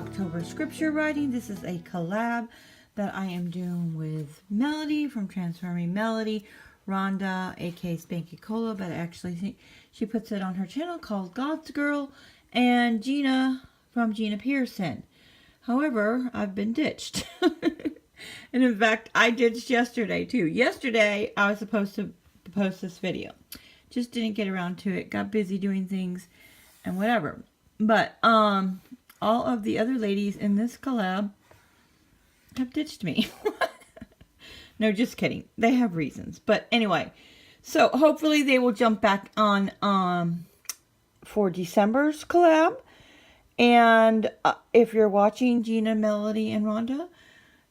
October scripture writing. This is a collab that I am doing with Melody from Transforming Melody, Rhonda, aka Spanky Cola, but actually she puts it on her channel called God's Girl, and Gina from Gina Pearson. However, I've been ditched. And in fact, I ditched yesterday too. Yesterday, I was supposed to post this video. Just didn't get around to it. Got busy doing things and whatever. But, all of the other ladies in this collab have ditched me. No, just kidding. They have reasons. But anyway, so hopefully they will jump back on for December's collab. And if you're watching Gina, Melody, and Rhonda,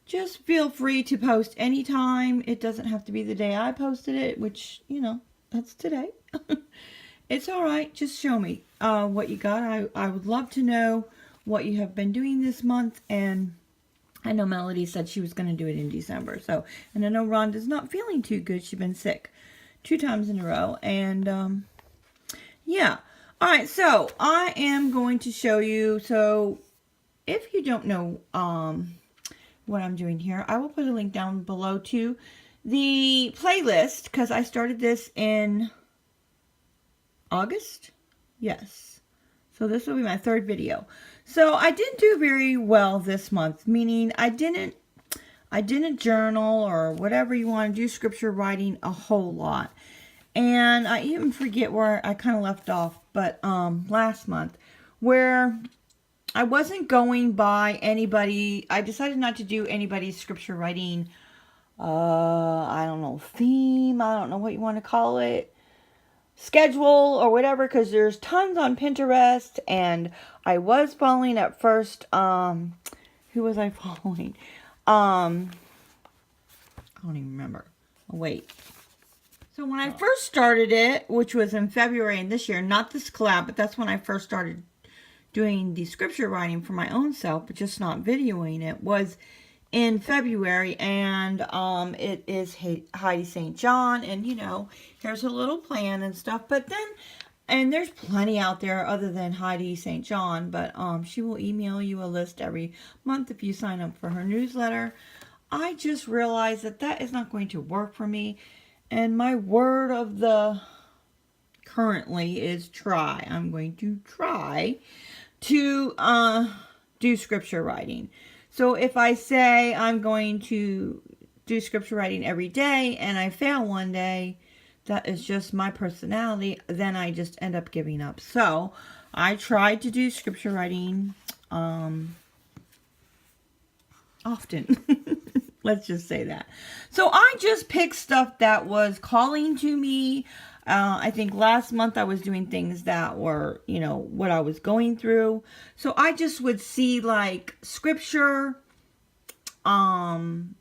just feel free to post anytime. It doesn't have to be the day I posted it, which, you know, that's today. It's all right. Just show me what you got. I would love to know what you have been doing this month. And I know Melody said she was going to do it in December. So, and I know Rhonda's not feeling too good. She's been sick 2 times in a row. And, yeah. All right. So, I am going to show you. So, if you don't know what I'm doing here, I will put a link down below to the playlist, because I started this in August. Yes. So this will be my 3rd video. So I didn't do very well this month, meaning I didn't journal or whatever you want to do, scripture writing a whole lot. And I even forget where I kind of left off, but last month, where I wasn't going by anybody. I decided not to do anybody's scripture writing, I don't know, theme, I don't know what you want to call it, schedule or whatever, because there's tons on Pinterest. And I was following at first, who was I following? I don't even remember. Oh, wait. So when I first started it, which was in February in this year, not this collab, but that's when I first started doing the scripture writing for my own self, but just not videoing it, was in February. And it is Heidi St. John, and you know, here's a little plan and stuff. But then, and there's plenty out there other than Heidi St. John, but she will email you a list every month if you sign up for her newsletter. I just realized that that is not going to work for me, and my word of the currently is try. I'm going to try to do scripture writing. So if I say I'm going to do scripture writing every day and I fail one day, that is just my personality, then I just end up giving up. So I tried to do scripture writing often. Let's just say that. So I just picked stuff that was calling to me. I think last month I was doing things that were, you know, what I was going through. So I just would see like scripture in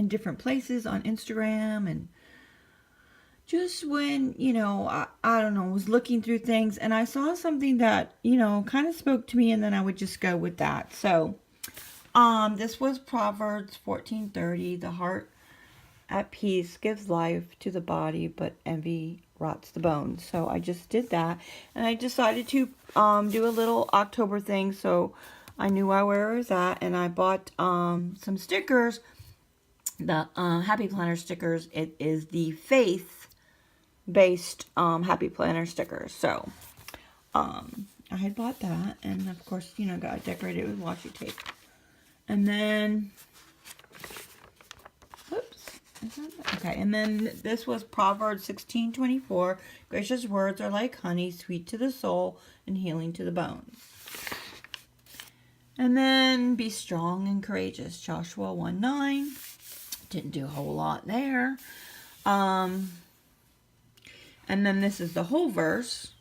different places on Instagram, and just when, you know, I don't know, was looking through things and I saw something that, you know, kind of spoke to me, and then I would just go with that. So this was Proverbs 14:30. The heart at peace gives life to the body, but envy rots the bones. So I just did that, and I decided to do a little October thing. So I knew where I was at, and I bought some stickers, the Happy Planner stickers. It is the faith-based Happy Planner stickers. So I had bought that, and of course, you know, got decorated with washi tape. And then, oops, okay, and then this was Proverbs 16:24. Gracious words are like honey, sweet to the soul and healing to the bones. And then be strong and courageous, Joshua 1:9. Didn't do a whole lot there. And then this is the whole verse.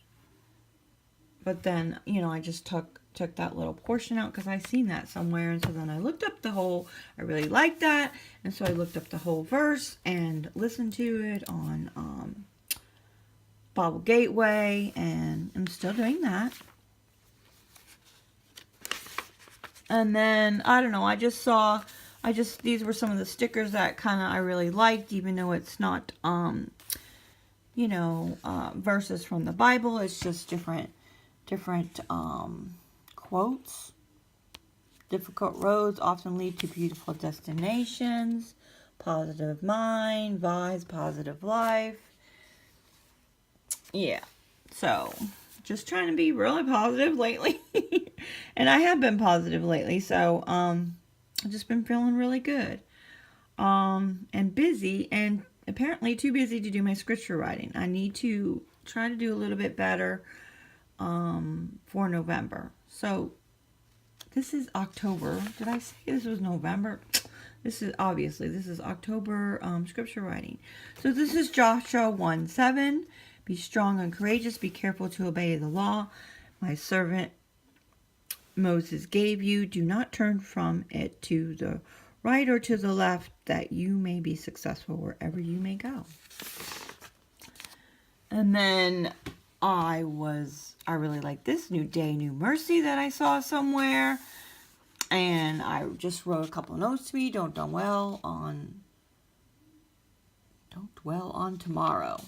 But then, you know, I just took that little portion out because I seen that somewhere. And so then I looked up the whole, I really liked that. And so I looked up the whole verse and listened to it on Bible Gateway. And I'm still doing that. And then, I don't know, I just saw, these were some of the stickers that kind of I really liked, even though it's not, you know, verses from the Bible. It's just different quotes. Difficult roads often lead to beautiful destinations. Positive mind, vibes, positive life. Yeah. So, just trying to be really positive lately. And I have been positive lately. So, I've just been feeling really good. And busy, and apparently too busy to do my scripture writing. I need to try to do a little bit better for November. So this is October. Did I say this was November? This is October scripture writing. So this is Joshua 1:7. Be strong and courageous. Be careful to obey the law my servant Moses gave you. Do not turn from it to the right or to the left, that you may be successful wherever you may go. And then I really like this New Day, New Mercy that I saw somewhere. And I just wrote a couple of notes to me. Don't dwell on tomorrow.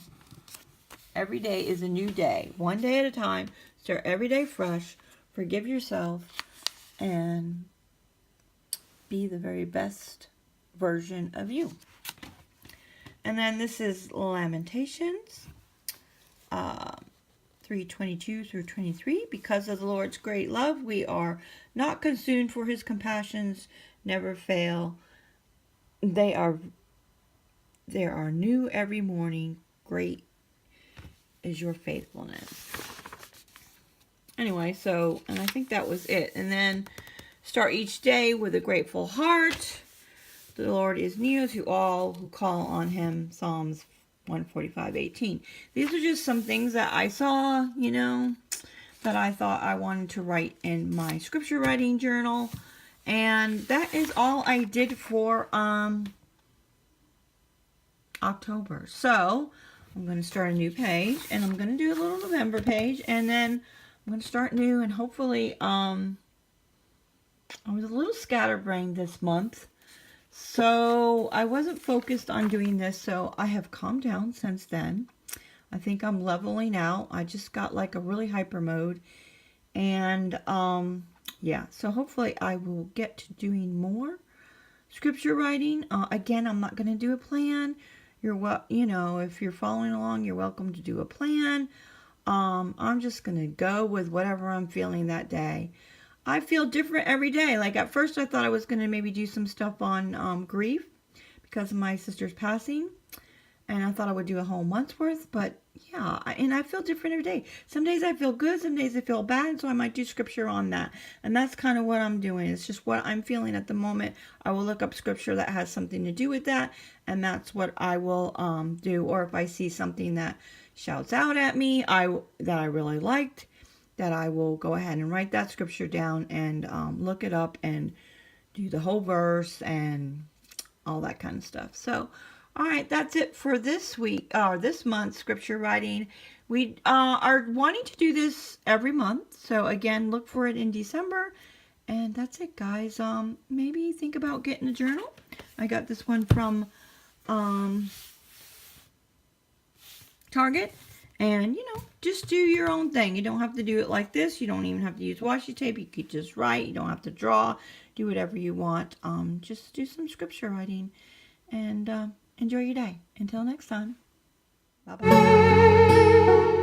Every day is a new day. One day at a time. Start every day fresh. Forgive yourself. And be the very best version of you. And then this is Lamentations 3:22 through 23. Because of the Lord's great love, we are not consumed, for his compassions never fail. They are new every morning. Great is your faithfulness. Anyway, so, and I think that was it. And then start each day with a grateful heart. The Lord is near to all who call on him. Psalms 145:18. These are just some things that I saw, that I thought I wanted to write in my scripture writing journal. And that is all I did for October. So I'm going to start a new page, and I'm going to do a little November page, and then I'm going to start new, and hopefully I was a little scatterbrained this month, so I wasn't focused on doing this, so I have calmed down since then. I think I'm leveling out. I just got like a really hyper mode, and yeah, so hopefully I will get to doing more scripture writing. Again, I'm not going to do a plan. If you're following along, you're welcome to do a plan. I'm just going to go with whatever I'm feeling that day. I feel different every day. Like at first I thought I was going to maybe do some stuff on grief because of my sister's passing. And I thought I would do a whole month's worth. But yeah, and I feel different every day. Some days I feel good. Some days I feel bad. So I might do scripture on that. And that's kind of what I'm doing. It's just what I'm feeling at the moment. I will look up scripture that has something to do with that. And that's what I will do. Or if I see something that shouts out at me that I really liked, that I will go ahead and write that scripture down and look it up and do the whole verse and all that kind of stuff. So, all right, that's it for this week, or this month's scripture writing. We are wanting to do this every month. So again, look for it in December. And that's it, guys. Maybe think about getting a journal. I got this one from Target. And, just do your own thing. You don't have to do it like this. You don't even have to use washi tape. You could just write. You don't have to draw. Do whatever you want. Just do some scripture writing. And enjoy your day. Until next time. Bye-bye.